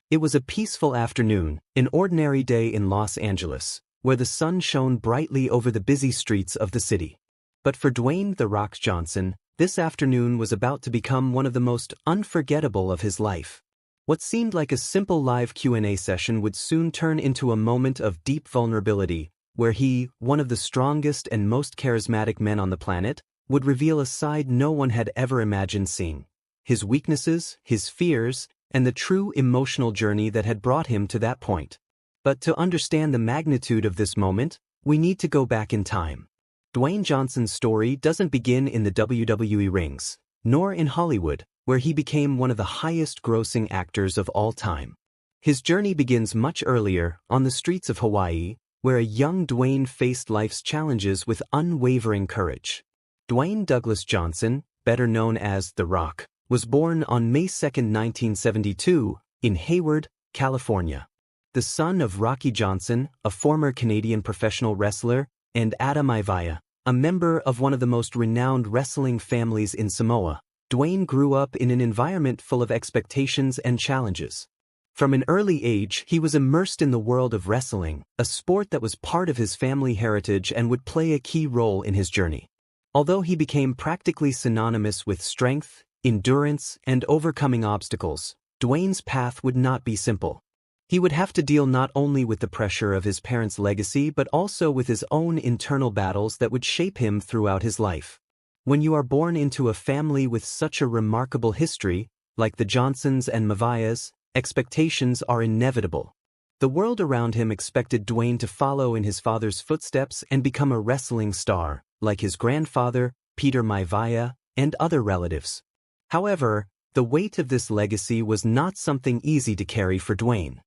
It was a peaceful afternoon, an ordinary day in Los Angeles, where the sun shone brightly over the busy streets of the city. But for Dwayne "The Rock" Johnson, this afternoon was about to become one of the most unforgettable of his life. What seemed like a simple live Q&A session would soon turn into a moment of deep vulnerability, where he, one of the strongest and most charismatic men on the planet, would reveal a side no one had ever imagined seeing. His weaknesses, his fears, and the true emotional journey that had brought him to that point. But to understand the magnitude of this moment, we need to go back in time. Dwayne Johnson's story doesn't begin in the WWE rings, nor in Hollywood, where he became one of the highest-grossing actors of all time. His journey begins much earlier, on the streets of Hawaii, where a young Dwayne faced life's challenges with unwavering courage. Dwayne Douglas Johnson, better known as The Rock, was born on May 2, 1972, in Hayward, California. The son of Rocky Johnson, a former Canadian professional wrestler, and Maivia, a member of one of the most renowned wrestling families in Samoa, Dwayne grew up in an environment full of expectations and challenges. From an early age, he was immersed in the world of wrestling, a sport that was part of his family heritage and would play a key role in his journey. Although he became practically synonymous with strength, endurance, and overcoming obstacles, Dwayne's path would not be simple. He would have to deal not only with the pressure of his parents' legacy but also with his own internal battles that would shape him throughout his life. When you are born into a family with such a remarkable history, like the Johnsons and Maivias, expectations are inevitable. The world around him expected Dwayne to follow in his father's footsteps and become a wrestling star, like his grandfather, Peter Maivia, and other relatives. However, the weight of this legacy was not something easy to carry for Dwayne.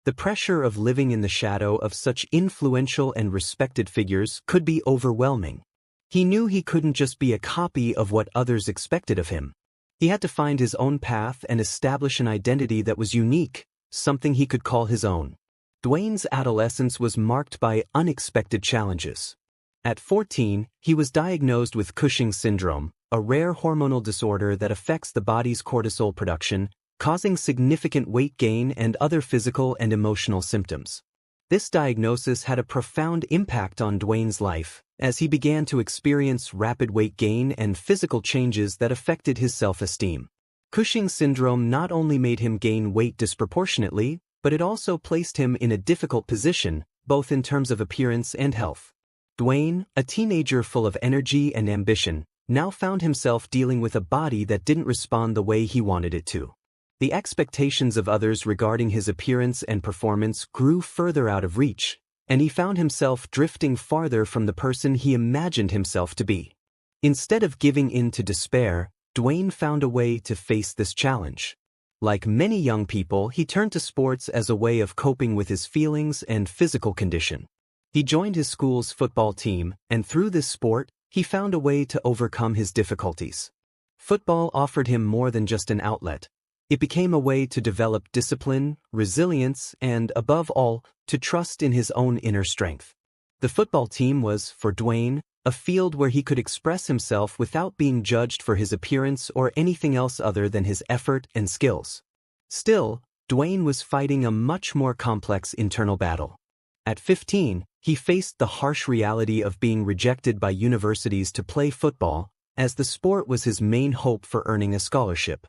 The pressure of living in the shadow of such influential and respected figures could be overwhelming. He knew he couldn't just be a copy of what others expected of him. He had to find his own path and establish an identity that was unique, something he could call his own. Dwayne's adolescence was marked by unexpected challenges. At 14, he was diagnosed with Cushing's syndrome, a rare hormonal disorder that affects the body's cortisol production, causing significant weight gain and other physical and emotional symptoms. This diagnosis had a profound impact on Dwayne's life, as he began to experience rapid weight gain and physical changes that affected his self-esteem. Cushing's syndrome not only made him gain weight disproportionately, but it also placed him in a difficult position, both in terms of appearance and health. Dwayne, a teenager full of energy and ambition, now found himself dealing with a body that didn't respond the way he wanted it to. The expectations of others regarding his appearance and performance grew further out of reach, and he found himself drifting farther from the person he imagined himself to be. Instead of giving in to despair, Dwayne found a way to face this challenge. Like many young people, he turned to sports as a way of coping with his feelings and physical condition. He joined his school's football team, and through this sport, he found a way to overcome his difficulties. Football offered him more than just an outlet. It became a way to develop discipline, resilience, and, above all, to trust in his own inner strength. The football team was, for Dwayne, a field where he could express himself without being judged for his appearance or anything else other than his effort and skills. Still, Dwayne was fighting a much more complex internal battle. At 15, he faced the harsh reality of being rejected by universities to play football, as the sport was his main hope for earning a scholarship.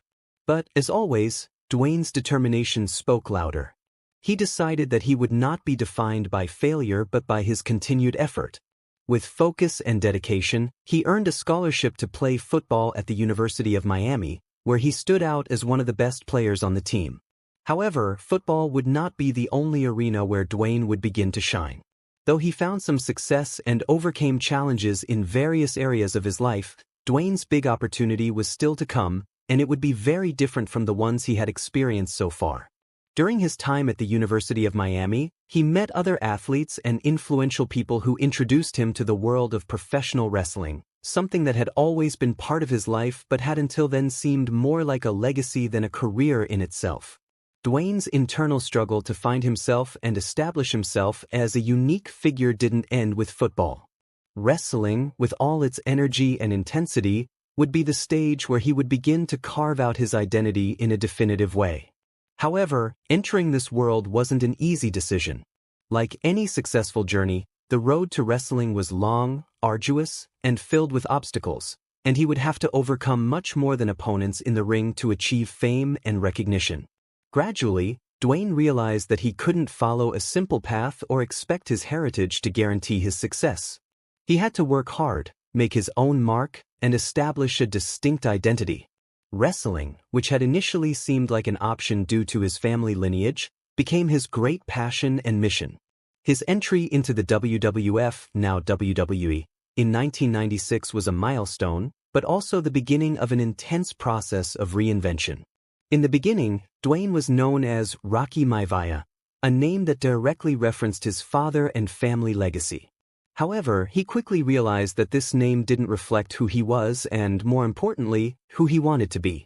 But, as always, Dwayne's determination spoke louder. He decided that he would not be defined by failure but by his continued effort. With focus and dedication, he earned a scholarship to play football at the University of Miami, where he stood out as one of the best players on the team. However, football would not be the only arena where Dwayne would begin to shine. Though he found some success and overcame challenges in various areas of his life, Dwayne's big opportunity was still to come, and it would be very different from the ones he had experienced so far. During his time at the University of Miami, he met other athletes and influential people who introduced him to the world of professional wrestling, something that had always been part of his life but had until then seemed more like a legacy than a career in itself. Dwayne's internal struggle to find himself and establish himself as a unique figure didn't end with football. Wrestling, with all its energy and intensity, would be the stage where he would begin to carve out his identity in a definitive way. However, entering this world wasn't an easy decision. Like any successful journey, the road to wrestling was long, arduous, and filled with obstacles, and he would have to overcome much more than opponents in the ring to achieve fame and recognition. Gradually, Dwayne realized that he couldn't follow a simple path or expect his heritage to guarantee his success. He had to work hard, make his own mark, and establish a distinct identity. Wrestling, which had initially seemed like an option due to his family lineage, became his great passion and mission. His entry into the WWF, now WWE, in 1996 was a milestone, but also the beginning of an intense process of reinvention. In the beginning, Dwayne was known as Rocky Maivia, a name that directly referenced his father and family legacy. However, he quickly realized that this name didn't reflect who he was and, more importantly, who he wanted to be.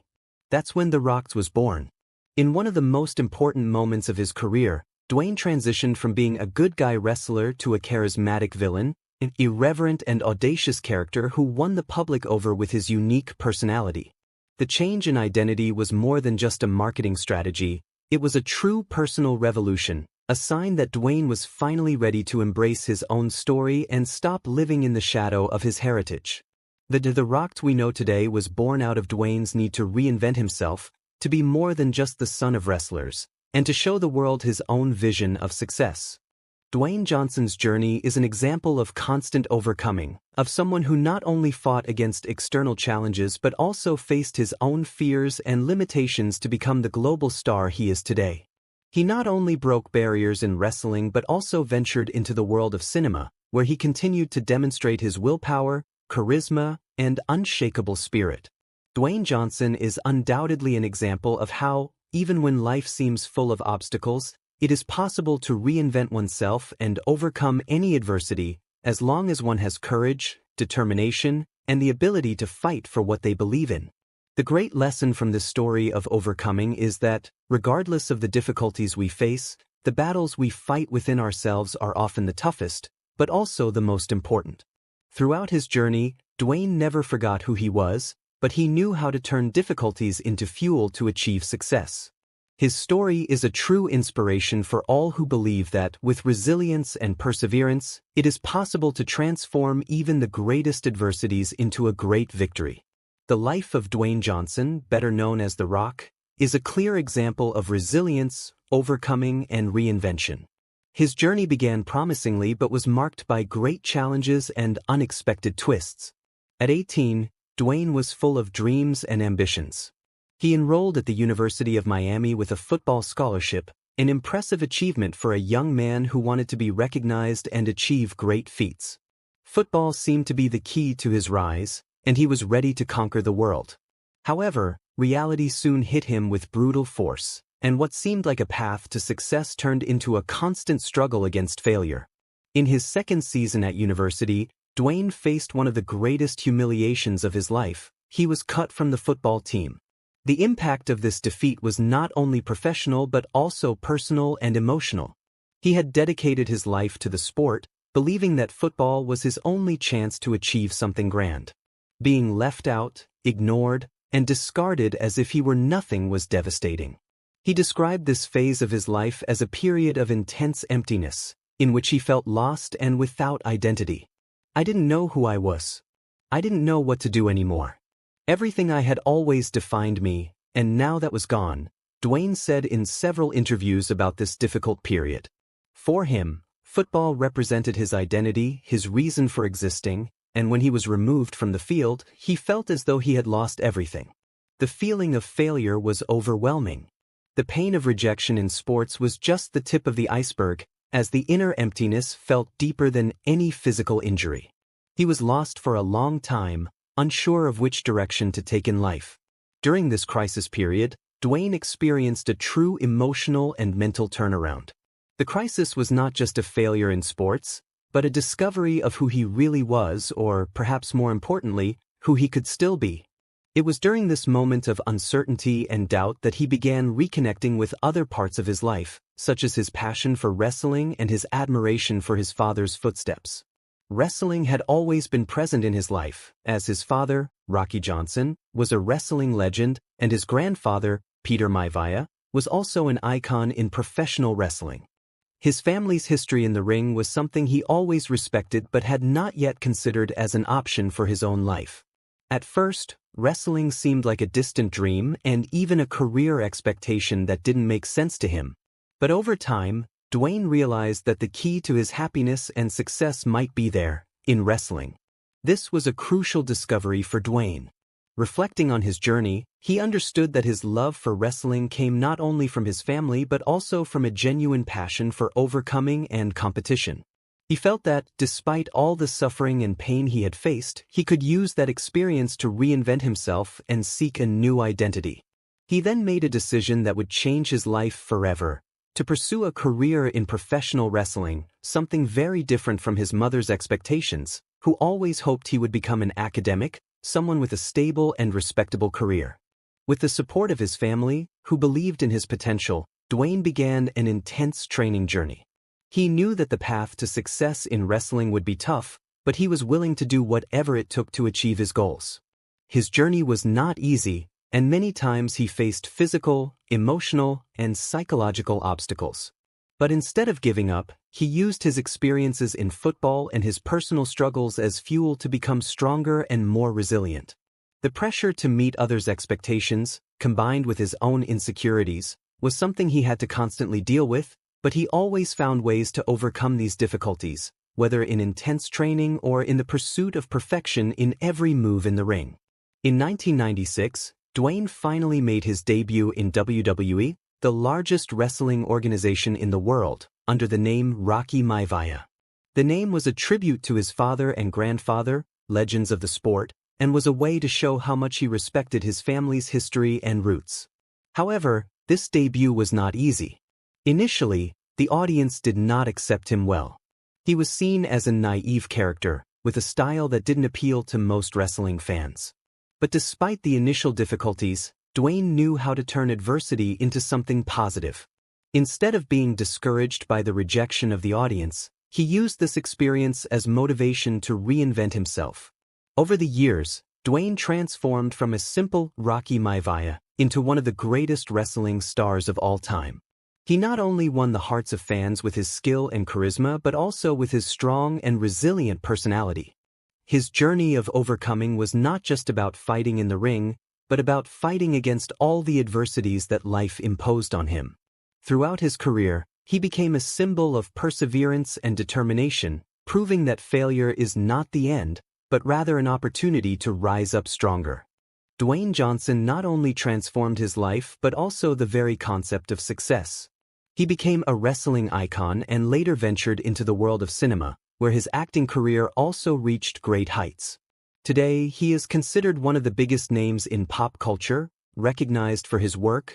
That's when The Rock was born. In one of the most important moments of his career, Dwayne transitioned from being a good guy wrestler to a charismatic villain, an irreverent and audacious character who won the public over with his unique personality. The change in identity was more than just a marketing strategy, it was a true personal revolution, a sign that Dwayne was finally ready to embrace his own story and stop living in the shadow of his heritage. The Rock we know today was born out of Dwayne's need to reinvent himself, to be more than just the son of wrestlers, and to show the world his own vision of success. Dwayne Johnson's journey is an example of constant overcoming, of someone who not only fought against external challenges but also faced his own fears and limitations to become the global star he is today. He not only broke barriers in wrestling but also ventured into the world of cinema, where he continued to demonstrate his willpower, charisma, and unshakable spirit. Dwayne Johnson is undoubtedly an example of how, even when life seems full of obstacles, it is possible to reinvent oneself and overcome any adversity, as long as one has courage, determination, and the ability to fight for what they believe in. The great lesson from this story of overcoming is that, regardless of the difficulties we face, the battles we fight within ourselves are often the toughest, but also the most important. Throughout his journey, Dwayne never forgot who he was, but he knew how to turn difficulties into fuel to achieve success. His story is a true inspiration for all who believe that, with resilience and perseverance, it is possible to transform even the greatest adversities into a great victory. The life of Dwayne Johnson, better known as The Rock, is a clear example of resilience, overcoming, and reinvention. His journey began promisingly but was marked by great challenges and unexpected twists. At 18, Dwayne was full of dreams and ambitions. He enrolled at the University of Miami with a football scholarship, an impressive achievement for a young man who wanted to be recognized and achieve great feats. Football seemed to be the key to his rise, and he was ready to conquer the world. However, reality soon hit him with brutal force, and what seemed like a path to success turned into a constant struggle against failure. In his second season at university, Dwayne faced one of the greatest humiliations of his life. He was cut from the football team. The impact of this defeat was not only professional but also personal and emotional. He had dedicated his life to the sport, believing that football was his only chance to achieve something grand. Being left out, ignored, and discarded as if he were nothing was devastating. He described this phase of his life as a period of intense emptiness, in which he felt lost and without identity. I didn't know who I was. I didn't know what to do anymore. Everything I had always defined me, and now that was gone, Dwayne said in several interviews about this difficult period. For him, football represented his identity, his reason for existing, and when he was removed from the field, he felt as though he had lost everything. The feeling of failure was overwhelming. The pain of rejection in sports was just the tip of the iceberg, as the inner emptiness felt deeper than any physical injury. He was lost for a long time, unsure of which direction to take in life. During this crisis period, Dwayne experienced a true emotional and mental turnaround. The crisis was not just a failure in sports, but a discovery of who he really was, or perhaps more importantly, who he could still be. It was during this moment of uncertainty and doubt that he began reconnecting with other parts of his life, such as his passion for wrestling and his admiration for his father's footsteps. Wrestling had always been present in his life, as his father, Rocky Johnson, was a wrestling legend, and his grandfather, Peter Maivia, was also an icon in professional wrestling. His family's history in the ring was something he always respected but had not yet considered as an option for his own life. At first, wrestling seemed like a distant dream and even a career expectation that didn't make sense to him. But over time, Dwayne realized that the key to his happiness and success might be there, in wrestling. This was a crucial discovery for Dwayne. Reflecting on his journey, he understood that his love for wrestling came not only from his family but also from a genuine passion for overcoming and competition. He felt that, despite all the suffering and pain he had faced, he could use that experience to reinvent himself and seek a new identity. He then made a decision that would change his life forever: to pursue a career in professional wrestling, something very different from his mother's expectations, who always hoped he would become an academic, someone with a stable and respectable career. With the support of his family, who believed in his potential, Dwayne began an intense training journey. He knew that the path to success in wrestling would be tough, but he was willing to do whatever it took to achieve his goals. His journey was not easy, and many times he faced physical, emotional, and psychological obstacles. But instead of giving up, he used his experiences in football and his personal struggles as fuel to become stronger and more resilient. The pressure to meet others' expectations, combined with his own insecurities, was something he had to constantly deal with, but he always found ways to overcome these difficulties, whether in intense training or in the pursuit of perfection in every move in the ring. In 1996, Dwayne finally made his debut in WWE, the largest wrestling organization in the world, under the name Rocky Maivia. The name was a tribute to his father and grandfather, legends of the sport, and was a way to show how much he respected his family's history and roots. However, this debut was not easy. Initially, the audience did not accept him well. He was seen as a naive character, with a style that didn't appeal to most wrestling fans. But despite the initial difficulties, Dwayne knew how to turn adversity into something positive. Instead of being discouraged by the rejection of the audience, he used this experience as motivation to reinvent himself. Over the years, Dwayne transformed from a simple Rocky Maivia into one of the greatest wrestling stars of all time. He not only won the hearts of fans with his skill and charisma but also with his strong and resilient personality. His journey of overcoming was not just about fighting in the ring, but about fighting against all the adversities that life imposed on him. Throughout his career, he became a symbol of perseverance and determination, proving that failure is not the end, but rather an opportunity to rise up stronger. Dwayne Johnson not only transformed his life but also the very concept of success. He became a wrestling icon and later ventured into the world of cinema, where his acting career also reached great heights. Today, he is considered one of the biggest names in pop culture, recognized for his work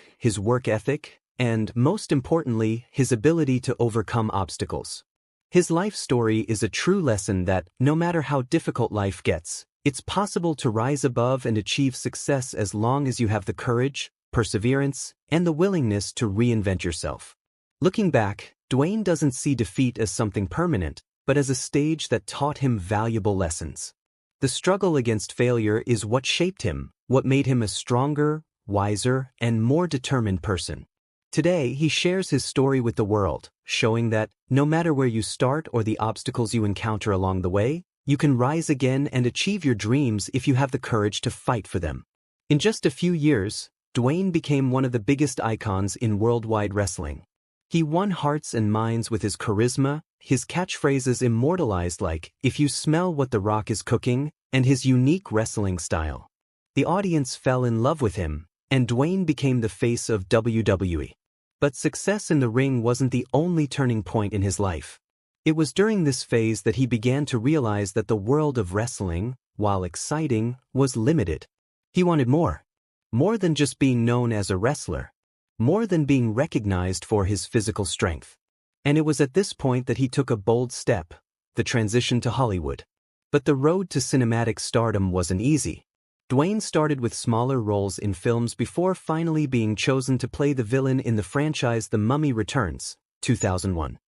ethic, and, most importantly, his ability to overcome obstacles. His life story is a true lesson that, no matter how difficult life gets, it's possible to rise above and achieve success as long as you have the courage, perseverance, and the willingness to reinvent yourself. Looking back, Dwayne doesn't see defeat as something permanent, but as a stage that taught him valuable lessons. The struggle against failure is what shaped him, what made him a stronger, wiser, and more determined person. Today, he shares his story with the world, showing that, no matter where you start or the obstacles you encounter along the way, you can rise again and achieve your dreams if you have the courage to fight for them. In just a few years, Dwayne became one of the biggest icons in worldwide wrestling. He won hearts and minds with his charisma, his catchphrases immortalized like, "If you smell what The Rock is cooking," and his unique wrestling style. The audience fell in love with him, and Dwayne became the face of WWE. But success in the ring wasn't the only turning point in his life. It was during this phase that he began to realize that the world of wrestling, while exciting, was limited. He wanted more. More than just being known as a wrestler. More than being recognized for his physical strength. And it was at this point that he took a bold step, the transition to Hollywood. But the road to cinematic stardom wasn't easy. Dwayne started with smaller roles in films before finally being chosen to play the villain in the franchise The Mummy Returns, 2001.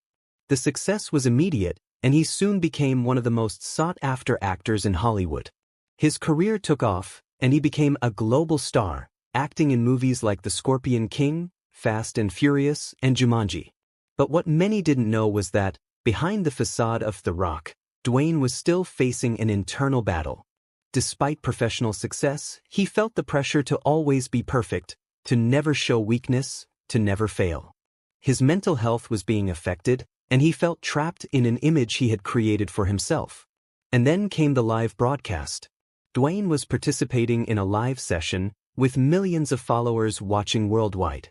The success was immediate, and he soon became one of the most sought-after actors in Hollywood. His career took off, and he became a global star, acting in movies like The Scorpion King, Fast and Furious, and Jumanji. But what many didn't know was that, behind the facade of The Rock, Dwayne was still facing an internal battle. Despite professional success, he felt the pressure to always be perfect, to never show weakness, to never fail. His mental health was being affected, and he felt trapped in an image he had created for himself. And then came the live broadcast. Dwayne was participating in a live session, with millions of followers watching worldwide.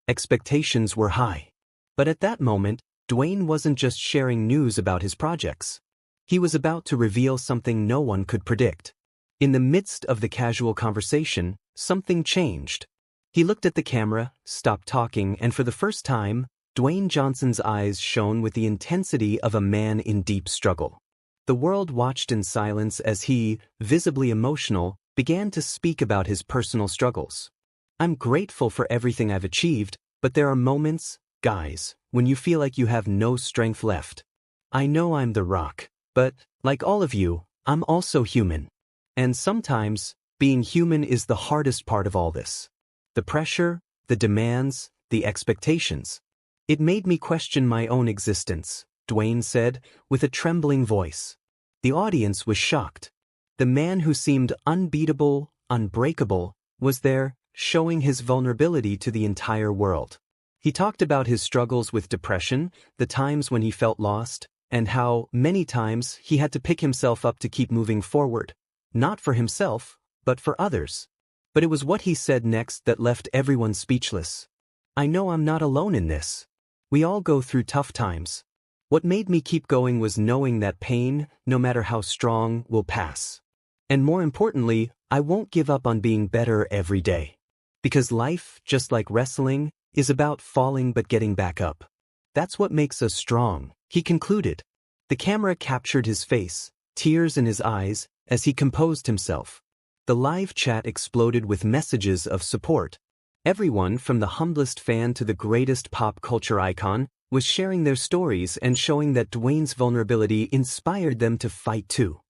Expectations were high. But at that moment, Dwayne wasn't just sharing news about his projects. He was about to reveal something no one could predict. In the midst of the casual conversation, something changed. He looked at the camera, stopped talking, and for the first time, Dwayne Johnson's eyes shone with the intensity of a man in deep struggle. The world watched in silence as he, visibly emotional, began to speak about his personal struggles. "I'm grateful for everything I've achieved, but there are moments, guys, when you feel like you have no strength left. I know I'm The Rock, but, like all of you, I'm also human. And sometimes, being human is the hardest part of all this. The pressure, the demands, the expectations. It made me question my own existence," Dwayne said, with a trembling voice. The audience was shocked. The man who seemed unbeatable, unbreakable, was there, showing his vulnerability to the entire world. He talked about his struggles with depression, the times when he felt lost, and how, many times, he had to pick himself up to keep moving forward. Not for himself, but for others. But it was what he said next that left everyone speechless. "I know I'm not alone in this. We all go through tough times. What made me keep going was knowing that pain, no matter how strong, will pass. And more importantly, I won't give up on being better every day. Because life, just like wrestling, is about falling but getting back up. That's what makes us strong," he concluded. The camera captured his face, tears in his eyes, as he composed himself. The live chat exploded with messages of support. Everyone, from the humblest fan to the greatest pop culture icon, was sharing their stories and showing that Dwayne's vulnerability inspired them to fight too.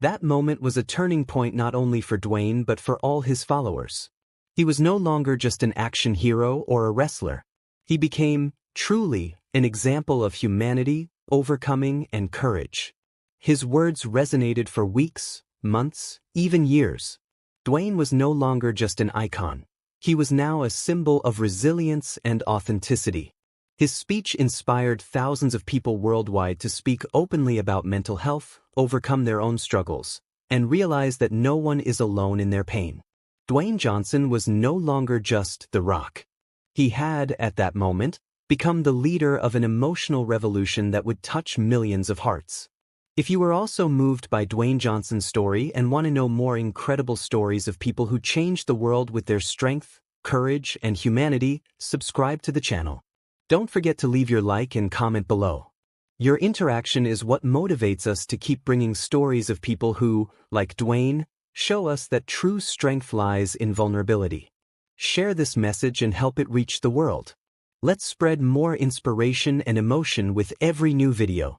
That moment was a turning point not only for Dwayne but for all his followers. He was no longer just an action hero or a wrestler. He became, truly, an example of humanity, overcoming, and courage. His words resonated for weeks, months, even years. Dwayne was no longer just an icon. He was now a symbol of resilience and authenticity. His speech inspired thousands of people worldwide to speak openly about mental health, overcome their own struggles, and realize that no one is alone in their pain. Dwayne Johnson was no longer just The Rock. He had, at that moment, become the leader of an emotional revolution that would touch millions of hearts. If you were also moved by Dwayne Johnson's story and want to know more incredible stories of people who changed the world with their strength, courage, and humanity, subscribe to the channel. Don't forget to leave your like and comment below. Your interaction is what motivates us to keep bringing stories of people who, like Dwayne, show us that true strength lies in vulnerability. Share this message and help it reach the world. Let's spread more inspiration and emotion with every new video.